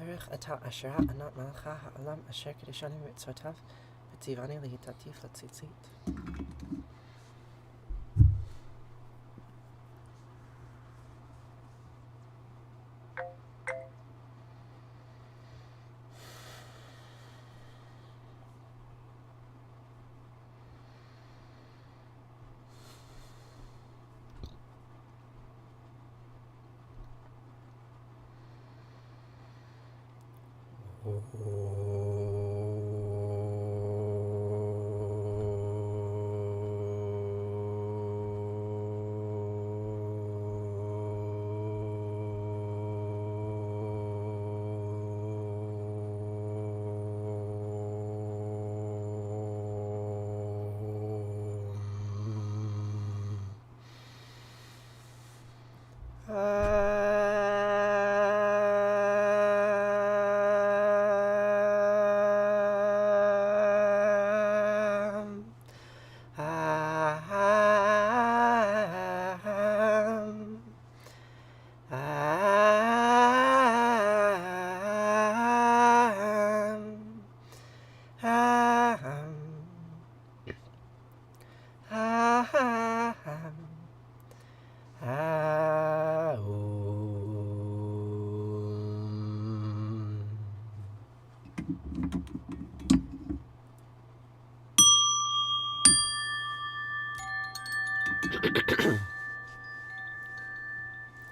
Baruch atah asherah anat malcha ha'olam asher kedeshani mitzvotav v'tzivani lehitatif l'tzitzit.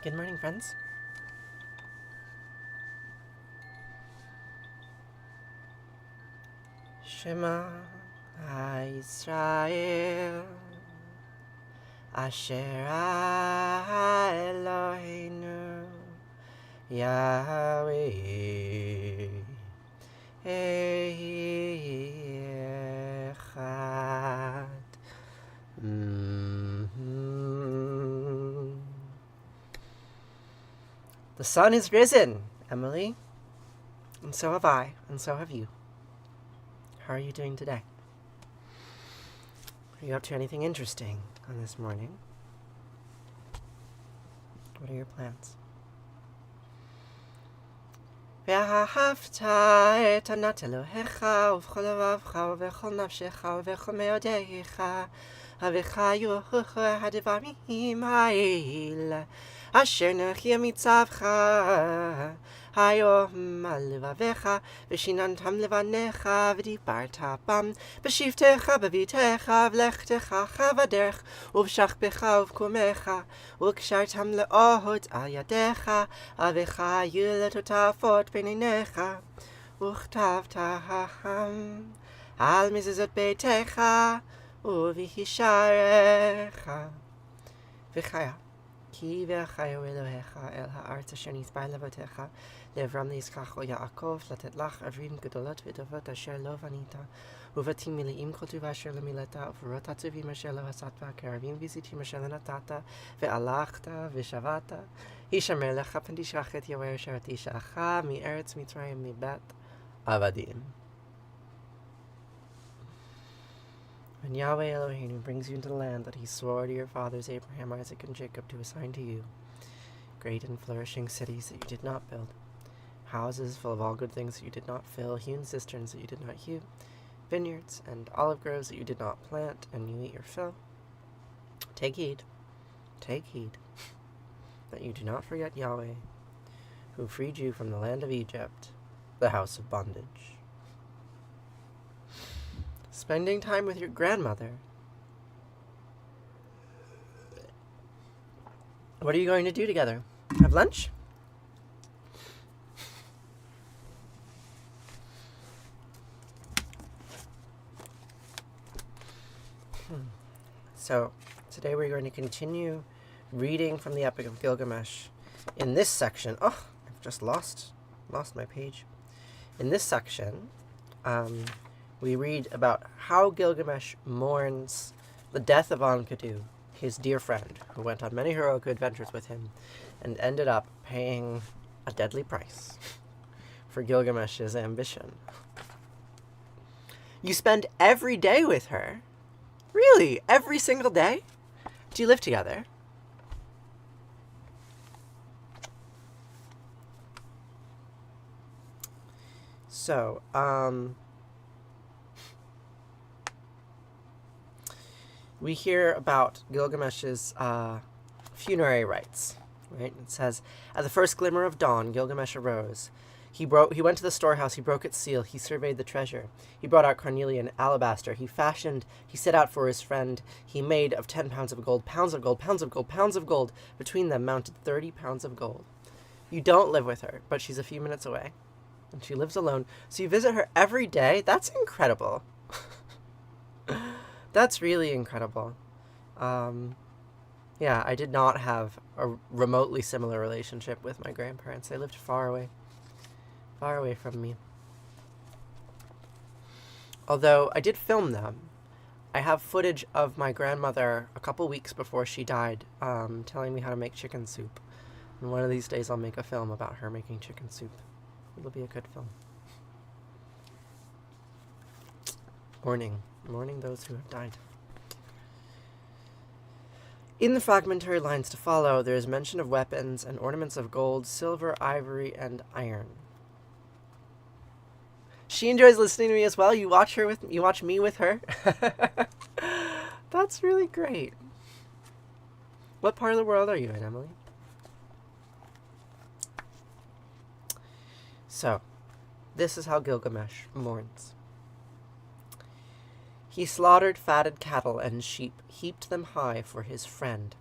Good morning, friends. Shema Yisrael Asher Eloheinu Yahweh Echad. The sun is risen, Emily. And so have I, and so have you. How are you doing today? Are you up to anything interesting on this morning? What are your plans? Vahafta et anat Elohecha uv'chol levavcha uv'chol nafshecha uv'chol meodecha avichayu hadivarim ha'il asher nechia mitzavcha hayom al levavecha v'shinantam levanecha v'dibarta bam v'shivtecha b'vitecha v'lechtecha chavaderch uv'shachbecha uv'kumecha v'kshartam le'ohot al yadecha avichayu letotafot b'neinecha v'chtavtaham al mizuzot beitecha uv'hisharecha v'chaya Ki ve'chayo Elohecha el ha'arz asher nizbar levotecha le'avram le'yitzchak Yaakov latet lach avrim gedolot v'tovot asher lo vanita uvatim mili'im kol tuv asher lo mileta uverot hatzuvim asher lo hasatva ke'arvim v'zitim asher lo natata ve'alachta v'shavata hishamer lecha p'en tishrach et yawer asher tishacha mi'eretz Mitzrayim mi'bet avadim. When Yahweh Eloheinu brings you into the land that he swore to your fathers Abraham, Isaac, and Jacob to assign to you, great and flourishing cities that you did not build, houses full of all good things that you did not fill, hewn cisterns that you did not hew, vineyards and olive groves that you did not plant, and you eat your fill, take heed, that you do not forget Yahweh, who freed you from the land of Egypt, the house of bondage. Spending time with your grandmother. What are you going to do together? Have lunch? So, today we're going to continue reading from the Epic of Gilgamesh. In this section, I've just lost my page. In this section, we read about how Gilgamesh mourns the death of Enkidu, his dear friend, who went on many heroic adventures with him and ended up paying a deadly price for Gilgamesh's ambition. You spend every day with her? Really? Every single day? Do you live together? So, we hear about Gilgamesh's funerary rites, right? It says, at the first glimmer of dawn, Gilgamesh arose. He went to the storehouse, he broke its seal, he surveyed the treasure. He brought out carnelian, alabaster, he set out for his friend. He made of 10 pounds of gold, pounds of gold, pounds of gold, pounds of gold. Between them mounted 30 pounds of gold. You don't live with her, but she's a few minutes away. And she lives alone, so you visit her every day? That's incredible. That's really incredible. Yeah, I did not have a remotely similar relationship with my grandparents. They lived far away from me. Although I did film them. I have footage of my grandmother a couple weeks before she died, telling me how to make chicken soup. And one of these days I'll make a film about her making chicken soup. It'll be a good film. Mourning those who have died. In the fragmentary lines to follow, there is mention of weapons and ornaments of gold, silver, ivory, and iron. She enjoys listening to me as well. You watch me with her. That's really great. What part of the world are you in, Emily? So, this is how Gilgamesh mourns. He slaughtered fatted cattle and sheep, heaped them high for his friend.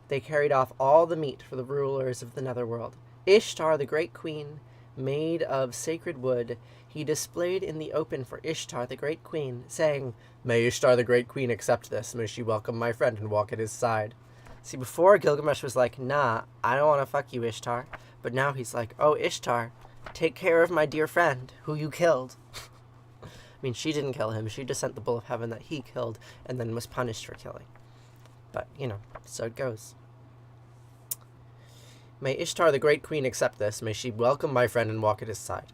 They carried off all the meat for the rulers of the netherworld. Ishtar, the great queen, made of sacred wood, he displayed in the open for Ishtar, the great queen, saying, "May Ishtar, the great queen, accept this. May she welcome my friend and walk at his side." See, before Gilgamesh was like, "Nah, I don't want to fuck you, Ishtar." But now he's like, "Oh, Ishtar, take care of my dear friend, who you killed." I mean, she didn't kill him. She just sent the bull of heaven that he killed and then was punished for killing. But, so it goes. May Ishtar, the great queen, accept this. May she welcome my friend and walk at his side.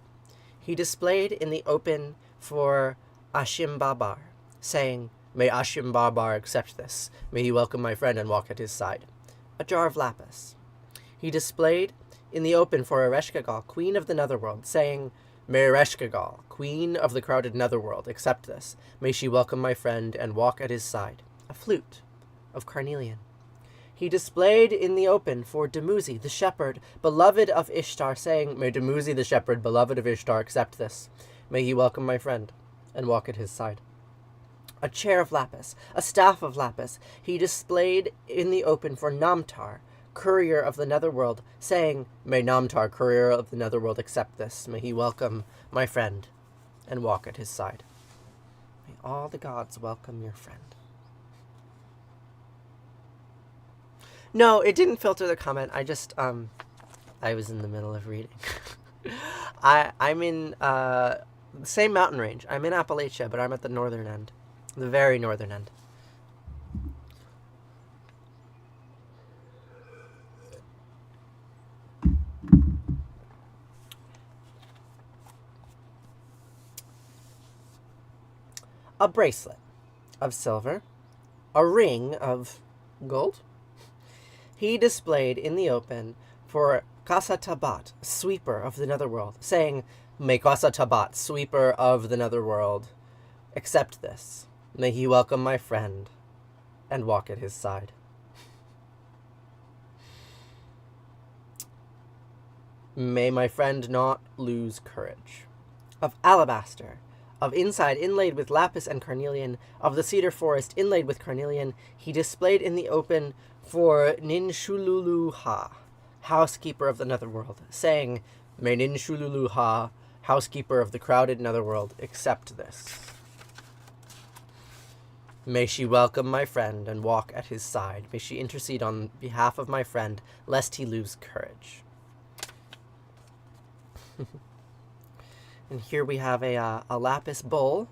He displayed in the open for Ashimbabar, saying, "May Ashimbabar accept this. May he welcome my friend and walk at his side." A jar of lapis. He displayed in the open for Ereshkigal, queen of the netherworld, saying, "May Ereshkigal, queen of the crowded netherworld, accept this. May she welcome my friend and walk at his side." A flute of carnelian. He displayed in the open for Dumuzi, the shepherd, beloved of Ishtar, saying, "May Dumuzi, the shepherd, beloved of Ishtar, accept this. May he welcome my friend and walk at his side." A chair of lapis, a staff of lapis, he displayed in the open for Namtar, courier of the netherworld, saying, "May Namtar, courier of the netherworld, accept this. May he welcome my friend and walk at his side." May all the gods welcome your friend. No, it didn't filter the comment. I just, I was in the middle of reading. I'm in, the same mountain range. I'm in Appalachia, but I'm at the northern end. The very northern end. A bracelet of silver, a ring of gold, he displayed in the open for Kasatabat, sweeper of the netherworld, saying, "May Kasatabat, sweeper of the netherworld, accept this. May he welcome my friend and walk at his side." May my friend not lose courage. Of alabaster, of inside inlaid with lapis and carnelian, of the cedar forest inlaid with carnelian, he displayed in the open for Ninshululuha, housekeeper of the netherworld, saying, "May Ninshululuha, housekeeper of the crowded netherworld, accept this. May she welcome my friend and walk at his side. May she intercede on behalf of my friend, lest he lose courage." And here we have a lapis bowl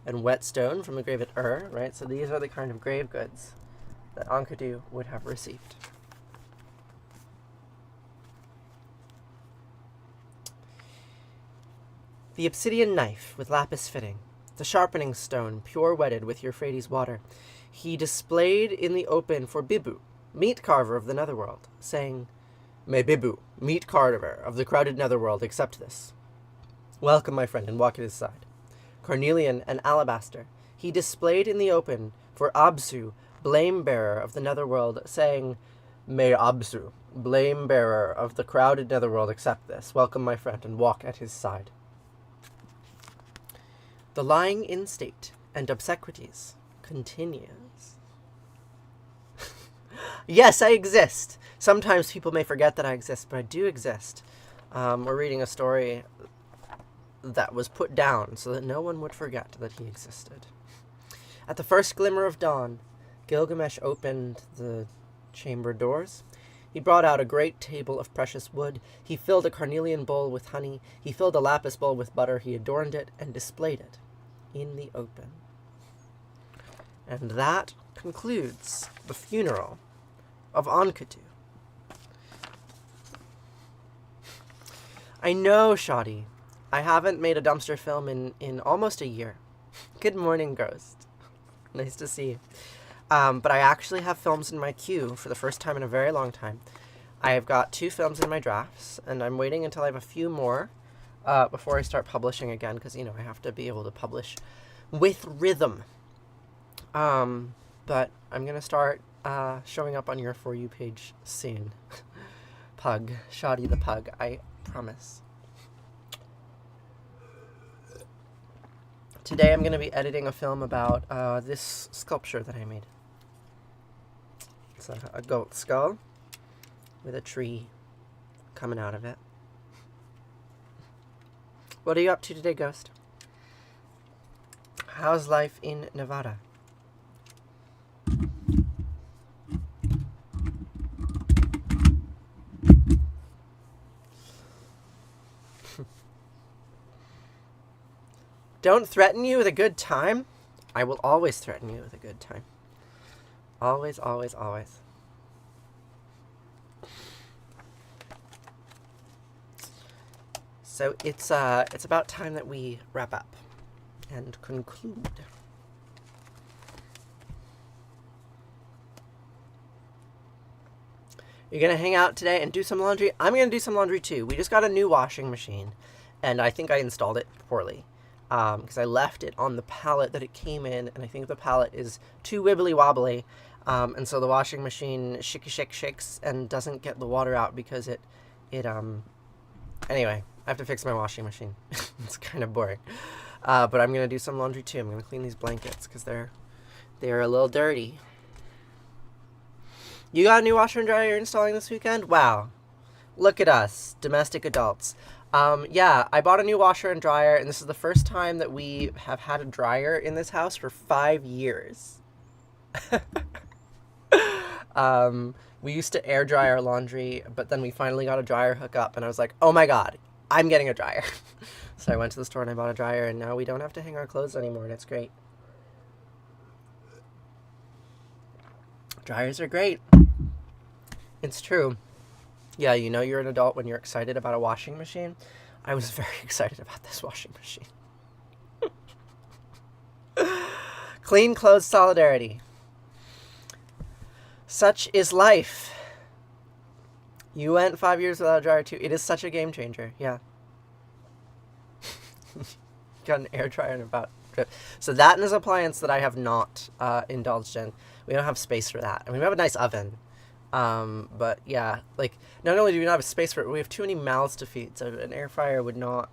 and whetstone from the grave at Ur, right? So these are the kind of grave goods that Enkidu would have received. The obsidian knife with lapis fitting, the sharpening stone, pure wetted with Euphrates water, he displayed in the open for Bibu, meat carver of the netherworld, saying, "May Bibu, meat carver of the crowded netherworld, accept this." Welcome, my friend, and walk at his side. Carnelian and alabaster, he displayed in the open for Absu, blame-bearer of the netherworld, saying, May Absu, blame-bearer of the crowded netherworld, accept this. Welcome, my friend, and walk at his side. The lying in state and obsequies continues. Yes, I exist. Sometimes people may forget that I exist, but I do exist. We're reading a story that was put down so that no one would forget that he existed. At the first glimmer of dawn, Gilgamesh opened the chamber doors. He brought out a great table of precious wood. He filled a carnelian bowl with honey. He filled a lapis bowl with butter. He adorned it and displayed it in the open. And that concludes the funeral of Enkidu. I know, Shoddy. I haven't made a dumpster film in almost a year. Good morning, Ghost. Nice to see you. But I actually have films in my queue for the first time in a very long time. I have got 2 films in my drafts, and I'm waiting until I have a few more before I start publishing again, because, I have to be able to publish with rhythm. But I'm going to start showing up on your For You page soon. Pug. Shoddy the Pug. I promise. Today I'm going to be editing a film about this sculpture that I made. It's a goat skull with a tree coming out of it. What are you up to today, Ghost? How's life in Nevada? Don't threaten you with a good time? I will always threaten you with a good time. Always, always, always. So it's about time that we wrap up and conclude. You're going to hang out today and do some laundry? I'm going to do some laundry too. We just got a new washing machine, and I think I installed it poorly. Because I left it on the pallet that it came in, and I think the pallet is too wibbly wobbly, and so the washing machine shakes and doesn't get the water out because anyway, I have to fix my washing machine. It's kind of boring. But I'm gonna do some laundry too. I'm gonna clean these blankets because they're a little dirty. You got a new washer and dryer you're installing this weekend? Wow, look at us, domestic adults. Yeah, I bought a new washer and dryer, and this is the first time that we have had a dryer in this house for 5 years. We used to air dry our laundry, but then we finally got a dryer hookup, and I was like, oh my god, I'm getting a dryer. So I went to the store and I bought a dryer, and now we don't have to hang our clothes anymore, and it's great. Dryers are great. It's true. Yeah, you're an adult when you're excited about a washing machine. I was very excited about this washing machine. Clean clothes solidarity. Such is life. You went 5 years without a dryer too. It is such a game changer. Yeah. Got an air dryer in about. So that is an appliance that I have not indulged in. We don't have space for that. I mean, we have a nice oven. But yeah, like, not only do we not have space for it, we have too many mouths to feed, so an air fryer would not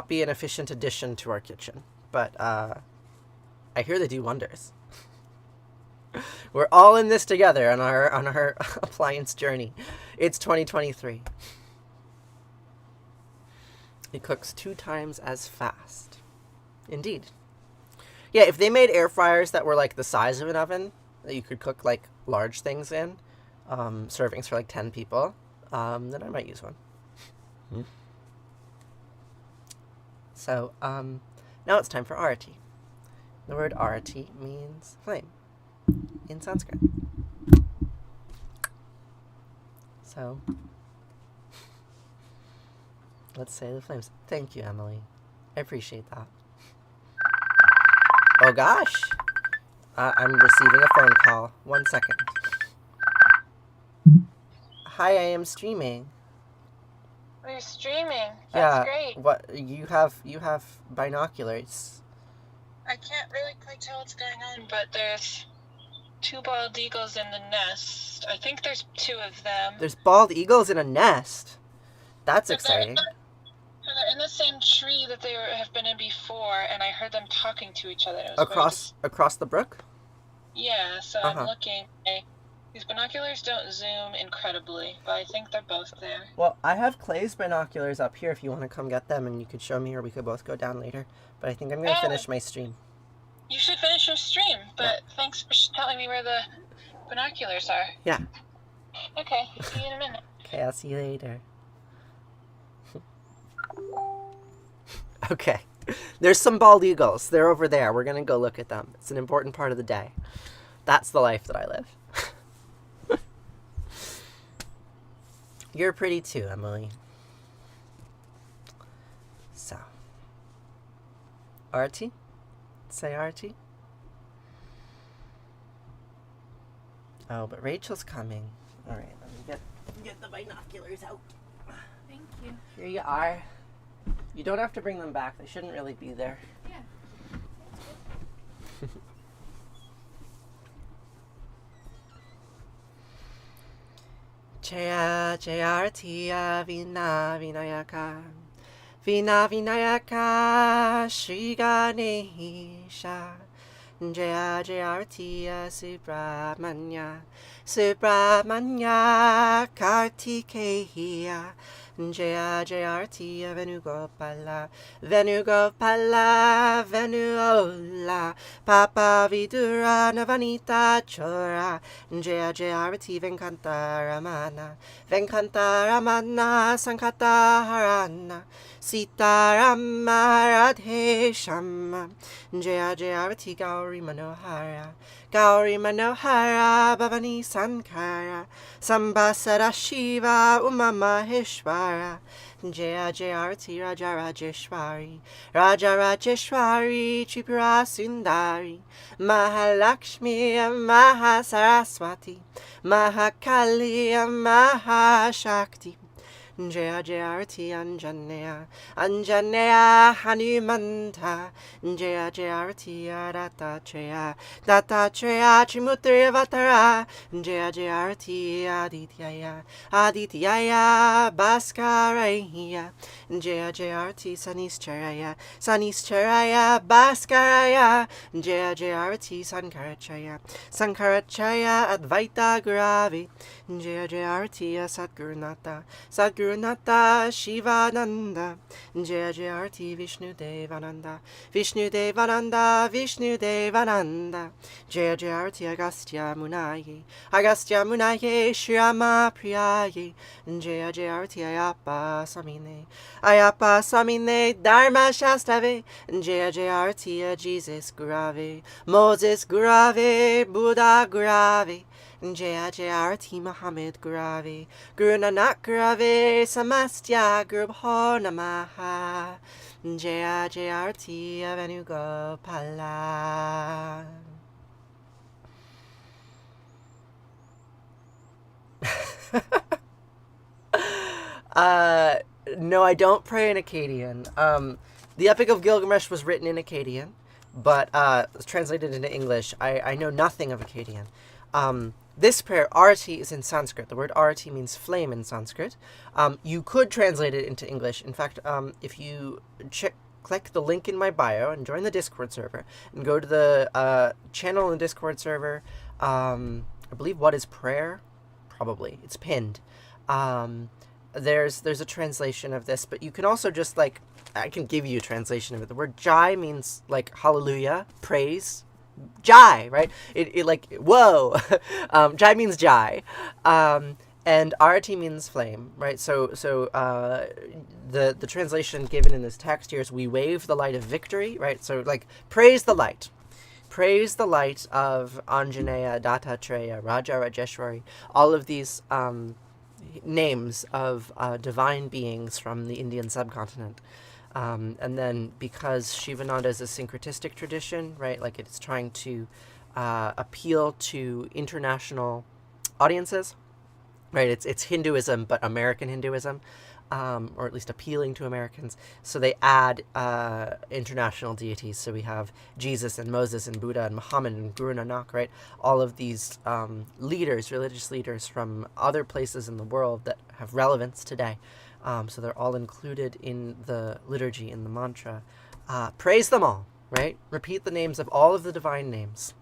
be an efficient addition to our kitchen. But, I hear they do wonders. We're all in this together on our appliance journey. It's 2023. It cooks 2 times as fast. Indeed. Yeah, if they made air fryers that were like the size of an oven, that you could cook like large things in, servings for like 10 people, then I might use one. Mm. So, now it's time for Arati. The word Arati means flame in Sanskrit. So, let's say the flames. Thank you, Emily. I appreciate that. Oh gosh! I'm receiving a phone call. 1 second. Hi, I am streaming. We're streaming. That's Yeah. great. What you have binoculars. I can't really quite tell what's going on, but there's 2 bald eagles in the nest. I think there's 2 of them. There's bald eagles in a nest. That's But they're exciting. in the same tree that they have been in before, and I heard them talking to each other. It was Across the brook? Yeah, so Uh-huh. I'm looking. These binoculars don't zoom incredibly, but I think they're both there. Well, I have Clay's binoculars up here if you want to come get them and you could show me, or we could both go down later. But I think I'm going to finish my stream. You should finish your stream, but thanks for telling me where the binoculars are. Yeah. Okay, see you in a minute. Okay, I'll see you later. Okay. There's some bald eagles. They're over there. We're going to go look at them. It's an important part of the day. That's the life that I live. You're pretty too, Emily. So. Arati? Say Arati? Oh, but Rachel's coming. All right, let me get the binoculars out. Thank you. Here you are. You don't have to bring them back. They shouldn't really be there. Yeah. Jaya Jayartiya Vina Vinayaka Vina Vinayaka Shri Ganesha Jaya Jayartiya Subramanya Subramanya Kartikeya Jaya Jayartiya Venugopala Venugopala Venuola Papa Vidura Navanita Chora Jaya Jayarati Venkantaramana Venkantaramana Sankataharana Sitarama Radhe Shama Jaya Jayarati Gauri Manohara Gauri Manohara Bhavani Sankara Sambasara Shiva Uma Maheshwara Jaya Jayarati Raja Rajeshwari Raja Rajeshwari Tripura Sundari Mahalakshmi Mahasaraswati Mahakali Mahashakti Jaya Jayarti Anjaneya Anjaneya Hanumanta Jaya Jayarti Dattatreya Dattatreya Trimutrivatara Jaya Jayarti Adityaya Adityaya Bhaskaraya Jaya Jayarti Sanischaraya Sanischaraya Bhaskaraya Jaya Jayarti Sankarachaya Sankarachaya Advaita Guravi Jaya Jayarti Satgurunata Sadgurunata Shivananda Jaya Jayarti Vishnu Devananda Vishnu Devananda Vishnu Devananda Jaya Jayarti Agastya Munaye Agastya Munaye Shrama Priyaye Jaya Jayarti Ayapa Samine Ayapa Samine Dharma Shastave Jaya Jayarti Jesus Gurave Moses Gurave Buddha Gurave Jaya Jayarti Muhammad Gurave Guru Nanak Gurave Samastya Gurubho Namaha Jaya Jayarti Venugopala. No, I don't pray in Akkadian. The Epic of Gilgamesh was written in Akkadian, but was translated into English. I know nothing of Akkadian. This prayer, Arati, is in Sanskrit. The word Arati means flame in Sanskrit. You could translate it into English. In fact, if you click the link in my bio and join the Discord server and go to the channel in the Discord server, I believe What is Prayer? Probably. It's pinned. There's a translation of this, but you can also just I can give you a translation of it. The word Jai means hallelujah, praise. Jai, right? It whoa. Jai means Jai. And Arati means flame, right? So the translation given in this text here is we wave the light of victory, right? So praise the light. Praise the light of Anjaneya, Dattatreya, Raja Rajeshwari, all of these names of divine beings from the Indian subcontinent. And then because Shivananda is a syncretistic tradition, right, it's trying to appeal to international audiences, right, it's Hinduism, but American Hinduism. or at least appealing to Americans. So they add international deities. So we have Jesus and Moses and Buddha and Muhammad and Guru Nanak, right? All of these leaders, religious leaders from other places in the world that have relevance today. So they're all included in the liturgy, in the mantra. Praise them all, right? Repeat the names of all of the divine names.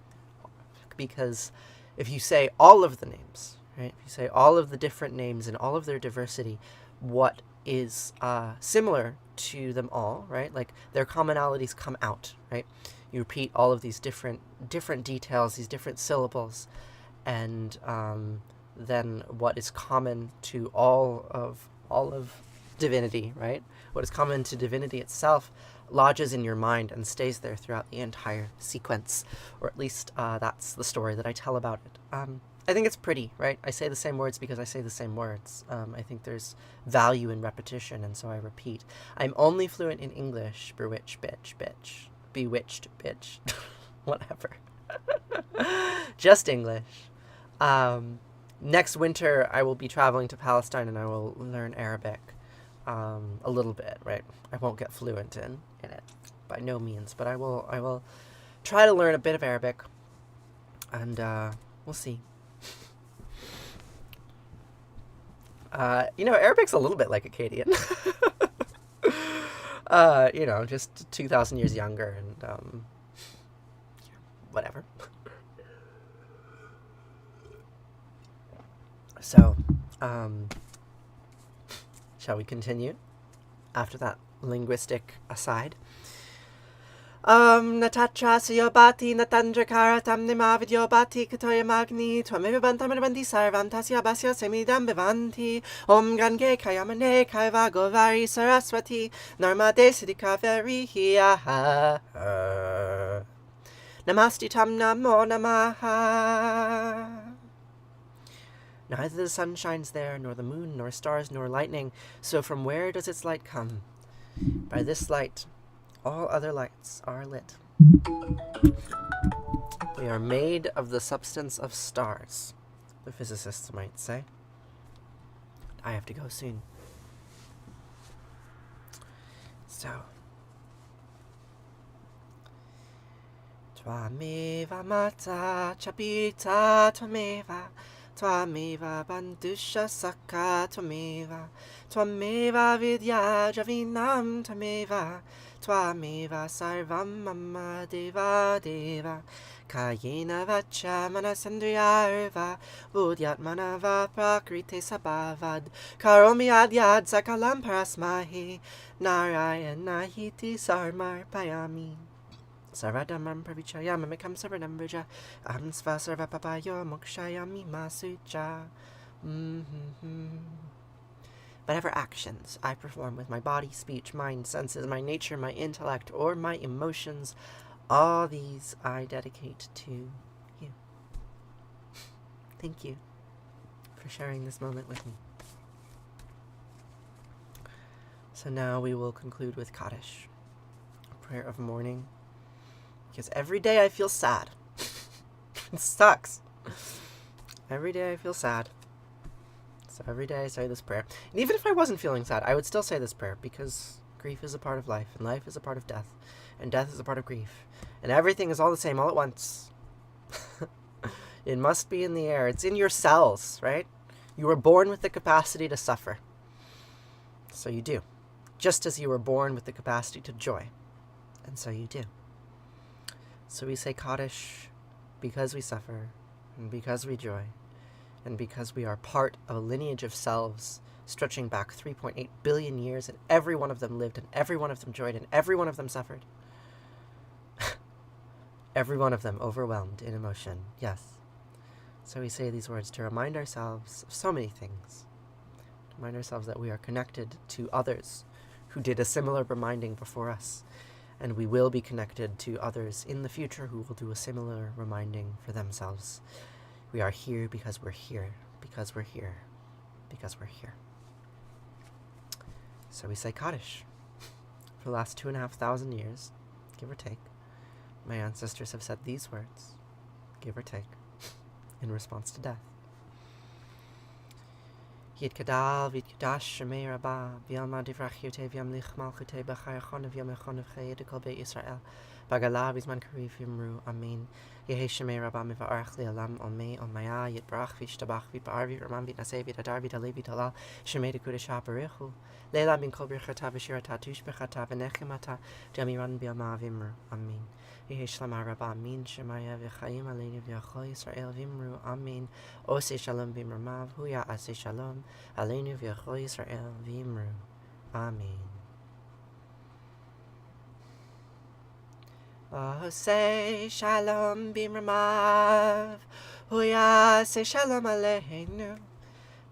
Because if you say all of the names, right? If you say all of the different names and all of their diversity, what is similar to them all, right? Like their commonalities come out, right? You repeat all of these different details, these different syllables, and then what is common to all of divinity, right? What is common to divinity itself lodges in your mind and stays there throughout the entire sequence, or at least that's the story that I tell about it. I think it's pretty, right? I say the same words because I say the same words. I think there's value in repetition, and so I repeat. I'm only fluent in English. Bewitched bitch. Bewitched bitch. Whatever. Just English. Next winter, I will be traveling to Palestine, and I will learn Arabic a little bit, right? I won't get fluent in it, by no means, but I will try to learn a bit of Arabic, and we'll see. Arabic's a little bit like Akkadian. Just 2,000 years younger, and whatever. So, shall we continue after that linguistic aside? Natatra Siyobati Natandrakara Tamnima Vidyobati Katoya Magni Twamivabantamabanti Sarvam Tasya Basya Semidam Vivanti Om Gange Kayamane Kaiva Govari Saraswati Narmade Siddhikaveri Hiya Namasti Tam Namo Namaha. Neither the sun shines there, nor the moon, nor stars, nor lightning. So from where does its light come? By this light, all other lights are lit. We are made of the substance of stars, the physicists might say. I have to go soon. So, Twameva Mata Chapita Twameva Twameva Bandusha Saka Twameva Vidya Javinam Twameva Sarvam Mama Deva Kayena Vacha Manasandriyarva Budyat Manava Prakrite Sabhavad Karomi Adyad Sakalam Parasmahi Narayana Hiti Sarmar Payami Saradamam Pravichayam Mikam Saranam Brija Amsva Sarva Papayo Mokshayami Masucha. Whatever actions I perform with my body, speech, mind, senses, my nature, my intellect, or my emotions, all these I dedicate to you. Thank you for sharing this moment with me. So now we will conclude with Kaddish, a prayer of mourning. Because every day I feel sad. It sucks. Every day I feel sad. So every day I say this prayer. And even if I wasn't feeling sad, I would still say this prayer, because grief is a part of life, and life is a part of death, and death is a part of grief. And everything is all the same all at once. It must be in the air. It's in your cells, right? You were born with the capacity to suffer. So you do. Just as you were born with the capacity to joy. And so you do. So we say Kaddish because we suffer, and because we joy, and because we are part of a lineage of selves stretching back 3.8 billion years, and every one of them lived, and every one of them joyed, and every one of them suffered. Every one of them overwhelmed in emotion, yes. So we say these words to remind ourselves of so many things. To remind ourselves that we are connected to others who did a similar reminding before us. And we will be connected to others in the future who will do a similar reminding for themselves. We are here because we're here, because we're here, because we're here. So we say Kaddish. For the last 2,500 years, give or take, my ancestors have said these words, give or take, in response to death. Yid Kadal, Vid Kadash, Shema Rabba, Vyalma Divrachiote, Vyamlich Malchute, Bachayachon, Vyamechon of Chayed, Be Israel, Bagala, Visman Karif, Yimru, Amen. Yehe Shema Rabba, Miva Archli, Alam, Ome, Omaya, Yid Brach, Vishtabach, Vid Arvi, Ramam, Vid Nase, Vid Adar, Vid Alevi, Talal, Shema de Kudesha, Berechu, Leila bin Kobir Chata, Vishirata, Tushbechata, Venechimata, Jamiran, Biama, Vimru, Amen. Yehi Shlama Rabba Amin Shemaya V'chaim Aleinu V'yachol Yisrael Vimru Amin Ose Shalom V'imramav Huya Ase Shalom Aleinu V'yachol Yisrael Vimru Amin. Ose Shalom V'imramav Huya Ase Shalom Aleinu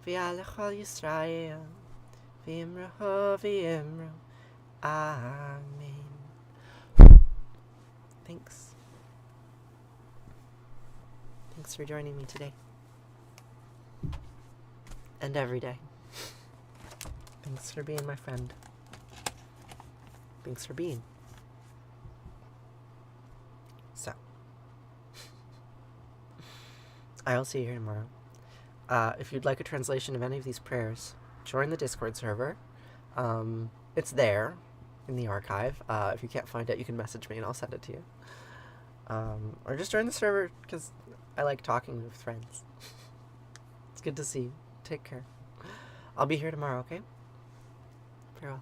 V'yachol Yisrael Vimru V'imru Amen. Thanks. Thanks for joining me today. And every day. Thanks for being my friend. Thanks for being. So, I'll see you here tomorrow. If you'd like a translation of any of these prayers, join the Discord server. It's there in the archive. If you can't find it, you can message me and I'll send it to you. Or just join the server because I like talking with friends. It's good to see you. Take care. I'll be here tomorrow, okay? Farewell.